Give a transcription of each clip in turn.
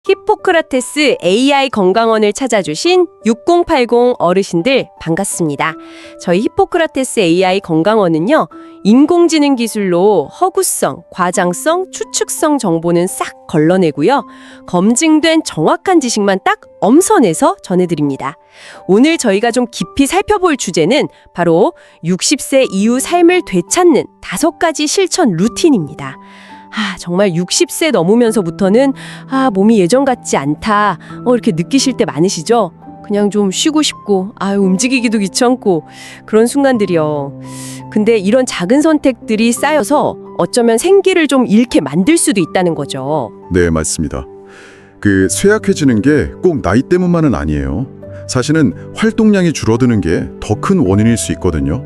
히포크라테스 AI 건강원을 찾아주신 6080 어르신들 반갑습니다. 저희 히포크라테스 AI 건강원은요, 인공지능 기술로 허구성, 과장성, 추측성 정보는 싹 걸러내고요, 검증된 정확한 지식만 딱 엄선해서 전해드립니다. 오늘 저희가 좀 깊이 살펴볼 주제는 바로 60세 이후 삶을 되찾는 5가지 실천 루틴입니다. 정말 60세 넘으면서부터는 몸이 예전 같지 않다 이렇게 느끼실 때 많으시죠? 그냥 좀 쉬고 싶고 움직이기도 귀찮고 그런 순간들이요. 근데 이런 작은 선택들이 쌓여서 어쩌면 생기를 좀 잃게 만들 수도 있다는 거죠. 네, 맞습니다. 쇠약해지는 게 꼭 나이 때문만은 아니에요. 사실은 활동량이 줄어드는 게 더 큰 원인일 수 있거든요.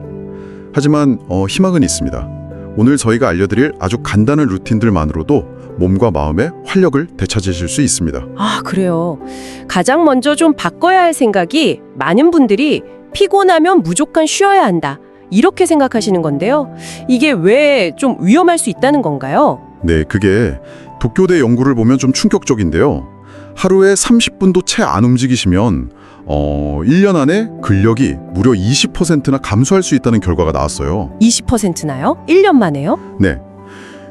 하지만 희망은 있습니다. 오늘 저희가 알려드릴 아주 간단한 루틴들만으로도 몸과 마음의 활력을 되찾으실 수 있습니다. 그래요. 가장 먼저 좀 바꿔야 할 생각이 많은 분들이 피곤하면 무조건 쉬어야 한다, 이렇게 생각하시는 건데요. 이게 왜 좀 위험할 수 있다는 건가요? 네, 그게 도쿄대 연구를 보면 좀 충격적인데요. 하루에 30분도 채 안 움직이시면 1년 안에 근력이 무려 20%나 감소할 수 있다는 결과가 나왔어요. 20%나요? 1년 만에요? 네.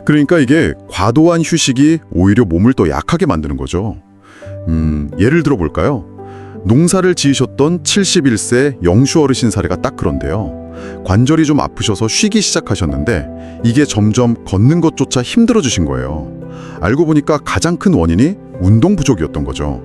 그러니까 이게 과도한 휴식이 오히려 몸을 더 약하게 만드는 거죠. 예를 들어 볼까요? 농사를 지으셨던 71세 영슈 어르신 사례가 딱 그런데요. 관절이 좀 아프셔서 쉬기 시작하셨는데 이게 점점 걷는 것조차 힘들어지신 거예요. 알고 보니까 가장 큰 원인이 운동 부족이었던 거죠.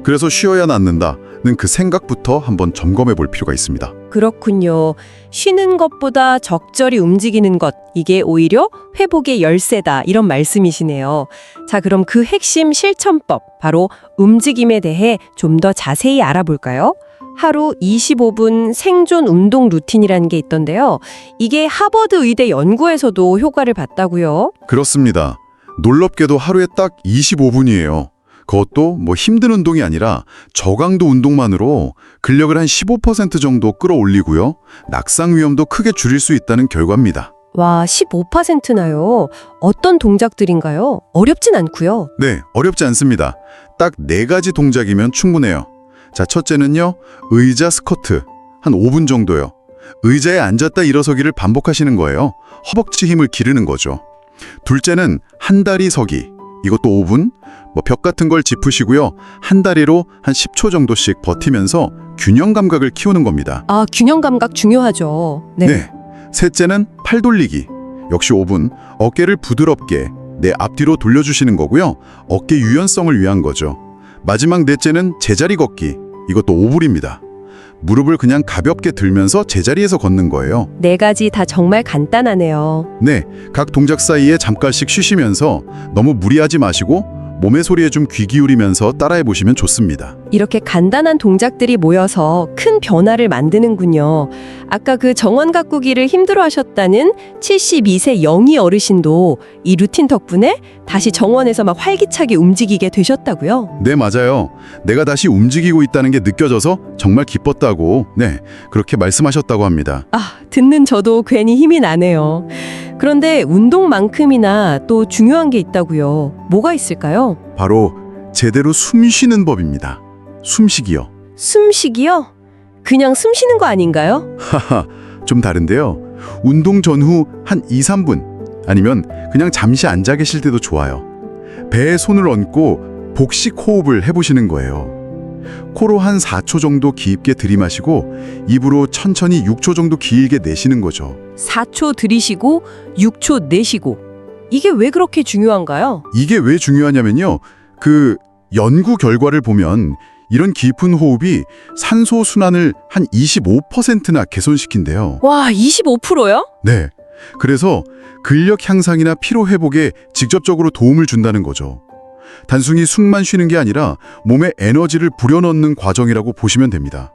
그래서 쉬어야 낫는다는 그 생각부터 한번 점검해 볼 필요가 있습니다. 그렇군요. 쉬는 것보다 적절히 움직이는 것, 이게 오히려 회복의 열쇠다, 이런 말씀이시네요. 자, 그럼 그 핵심 실천법, 바로 움직임에 대해 좀 더 자세히 알아볼까요? 하루 25분 생존 운동 루틴이라는 게 있던데요. 이게 하버드 의대 연구에서도 효과를 봤다고요? 그렇습니다. 놀랍게도 하루에 딱 25분이에요. 그것도 힘든 운동이 아니라 저강도 운동만으로 근력을 한 15% 정도 끌어올리고요. 낙상 위험도 크게 줄일 수 있다는 결과입니다. 와, 15%나요? 어떤 동작들인가요? 어렵진 않고요. 네, 어렵지 않습니다. 딱 4가지 동작이면 충분해요. 자, 첫째는요, 의자 스쿼트 한 5분 정도요. 의자에 앉았다 일어서기를 반복하시는 거예요. 허벅지 힘을 기르는 거죠. 둘째는 한 다리 서기, 이것도 5분, 벽 같은 걸 짚으시고요. 한 다리로 한 10초 정도씩 버티면서 균형 감각을 키우는 겁니다. 균형 감각 중요하죠. 네. 셋째는 팔 돌리기, 역시 5분, 어깨를 부드럽게 내 앞뒤로 돌려주시는 거고요. 어깨 유연성을 위한 거죠. 마지막 넷째는 제자리 걷기, 이것도 5분입니다. 무릎을 그냥 가볍게 들면서 제자리에서 걷는 거예요. 4가지 다 정말 간단하네요. 네, 각 동작 사이에 잠깐씩 쉬시면서 너무 무리하지 마시고 몸의 소리에 좀 귀 기울이면서 따라해 보시면 좋습니다. 이렇게 간단한 동작들이 모여서 큰 변화를 만드는군요. 아까 그 정원 가꾸기를 힘들어하셨다는 72세 영희 어르신도 이 루틴 덕분에 다시 정원에서 막 활기차게 움직이게 되셨다고요? 네, 맞아요. 내가 다시 움직이고 있다는 게 느껴져서 정말 기뻤다고, 그렇게 말씀하셨다고 합니다. 듣는 저도 괜히 힘이 나네요. 그런데 운동만큼이나 또 중요한 게 있다고요. 뭐가 있을까요? 바로 제대로 숨 쉬는 법입니다. 숨쉬기요. 숨쉬기요? 그냥 숨 쉬는 거 아닌가요? 좀 다른데요. 운동 전후 한 2, 3분 아니면 그냥 잠시 앉아 계실 때도 좋아요. 배에 손을 얹고 복식 호흡을 해보시는 거예요. 코로 한 4초 정도 깊게 들이마시고 입으로 천천히 6초 정도 길게 내쉬는 거죠. 4초 들이쉬고 6초 내쉬고. 이게 왜 그렇게 중요한가요? 이게 왜 중요하냐면요. 연구 결과를 보면 이런 깊은 호흡이 산소 순환을 한 25%나 개선시킨대요. 와, 25%요? 네. 그래서 근력 향상이나 피로 회복에 직접적으로 도움을 준다는 거죠. 단순히 숨만 쉬는 게 아니라 몸에 에너지를 불여넣는 과정이라고 보시면 됩니다.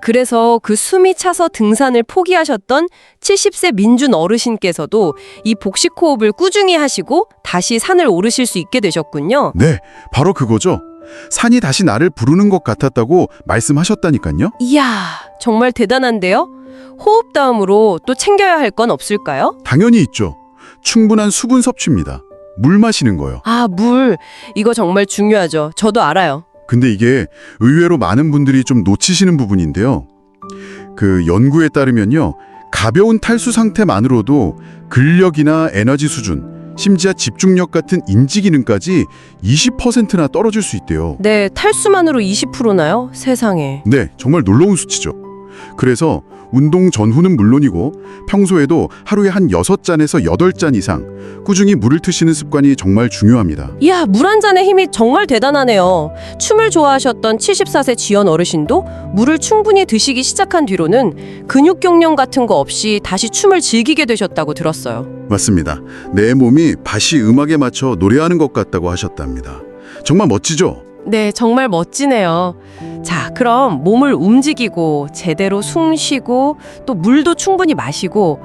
그래서 그 숨이 차서 등산을 포기하셨던 70세 민준 어르신께서도 이 복식 호흡을 꾸준히 하시고 다시 산을 오르실 수 있게 되셨군요. 네, 바로 그거죠. 산이 다시 나를 부르는 것 같았다고 말씀하셨다니까요. 이야, 정말 대단한데요? 호흡 다음으로 또 챙겨야 할 건 없을까요? 당연히 있죠. 충분한 수분 섭취입니다. 물 마시는 거요. 아, 물. 이거 정말 중요하죠. 저도 알아요. 근데 이게 의외로 많은 분들이 좀 놓치시는 부분인데요. 그 연구에 따르면요. 가벼운 탈수 상태만으로도 근력이나 에너지 수준, 심지어 집중력 같은 인지 기능까지 20%나 떨어질 수 있대요. 네, 탈수만으로 20%나요? 세상에. 네, 정말 놀라운 수치죠. 그래서 운동 전후는 물론이고 평소에도 하루에 한 6잔에서 8잔 이상 꾸준히 물을 드시는 습관이 정말 중요합니다. 이야, 물 한 잔의 힘이 정말 대단하네요. 춤을 좋아하셨던 74세 지연 어르신도 물을 충분히 드시기 시작한 뒤로는 근육 경련 같은 거 없이 다시 춤을 즐기게 되셨다고 들었어요. 맞습니다. 내 몸이 다시 음악에 맞춰 노래하는 것 같다고 하셨답니다. 정말 멋지죠? 네, 정말 멋지네요. 자, 그럼 몸을 움직이고 제대로 숨 쉬고 또 물도 충분히 마시고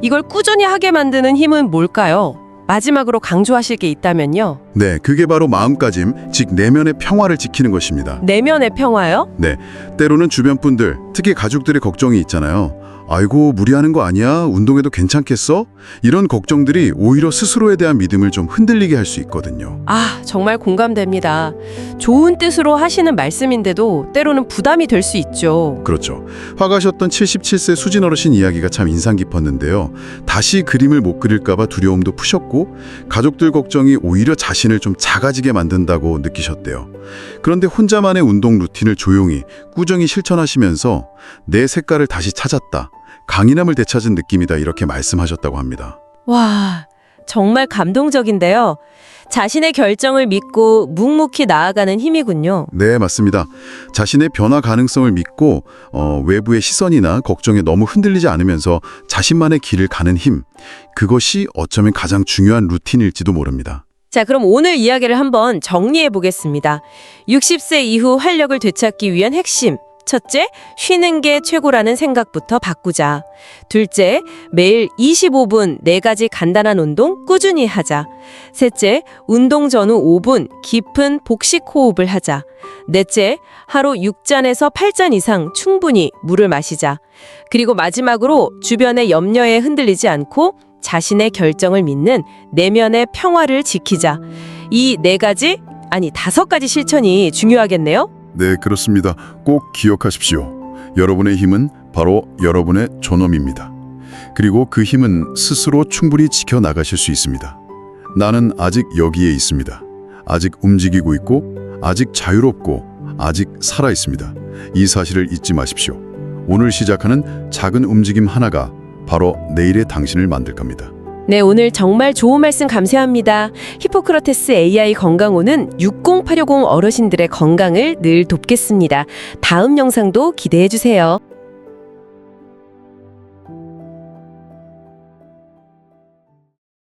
이걸 꾸준히 하게 만드는 힘은 뭘까요? 마지막으로 강조하실 게 있다면요. 네, 그게 바로 마음가짐, 즉 내면의 평화를 지키는 것입니다. 내면의 평화요? 네, 때로는 주변 분들, 특히 가족들의 걱정이 있잖아요. 아이고, 무리하는 거 아니야? 운동해도 괜찮겠어? 이런 걱정들이 오히려 스스로에 대한 믿음을 좀 흔들리게 할 수 있거든요. 아, 정말 공감됩니다. 좋은 뜻으로 하시는 말씀인데도 때로는 부담이 될 수 있죠. 그렇죠. 화가셨던 77세 수진 어르신 이야기가 참 인상 깊었는데요. 다시 그림을 못 그릴까봐 두려움도 푸셨고 가족들 걱정이 오히려 자신을 좀 작아지게 만든다고 느끼셨대요. 그런데 혼자만의 운동 루틴을 조용히 꾸준히 실천하시면서 내 색깔을 다시 찾았다. 강인함을 되찾은 느낌이다 이렇게 말씀하셨다고 합니다. 와, 정말 감동적인데요. 자신의 결정을 믿고 묵묵히 나아가는 힘이군요. 네, 맞습니다. 자신의 변화 가능성을 믿고 외부의 시선이나 걱정에 너무 흔들리지 않으면서 자신만의 길을 가는 힘. 그것이 어쩌면 가장 중요한 루틴일지도 모릅니다. 자, 그럼 오늘 이야기를 한번 정리해 보겠습니다. 60세 이후 활력을 되찾기 위한 핵심. 첫째, 쉬는 게 최고라는 생각부터 바꾸자. 둘째, 매일 25분 4가지 간단한 운동 꾸준히 하자. 셋째, 운동 전후 5분 깊은 복식 호흡을 하자. 넷째, 하루 6잔에서 8잔 이상 충분히 물을 마시자. 그리고 마지막으로 주변의 염려에 흔들리지 않고 자신의 결정을 믿는 내면의 평화를 지키자. 이 4가지, 아니 5가지 실천이 중요하겠네요. 네, 그렇습니다. 꼭 기억하십시오. 여러분의 힘은 바로 여러분의 존엄입니다. 그리고 그 힘은 스스로 충분히 지켜나가실 수 있습니다. 나는 아직 여기에 있습니다. 아직 움직이고 있고, 아직 자유롭고, 아직 살아있습니다. 이 사실을 잊지 마십시오. 오늘 시작하는 작은 움직임 하나가 바로 내일의 당신을 만들 겁니다. 네, 오늘 정말 좋은 말씀 감사합니다. 히포크라테스 AI 건강호는 60850 어르신들의 건강을 늘 돕겠습니다. 다음 영상도 기대해 주세요.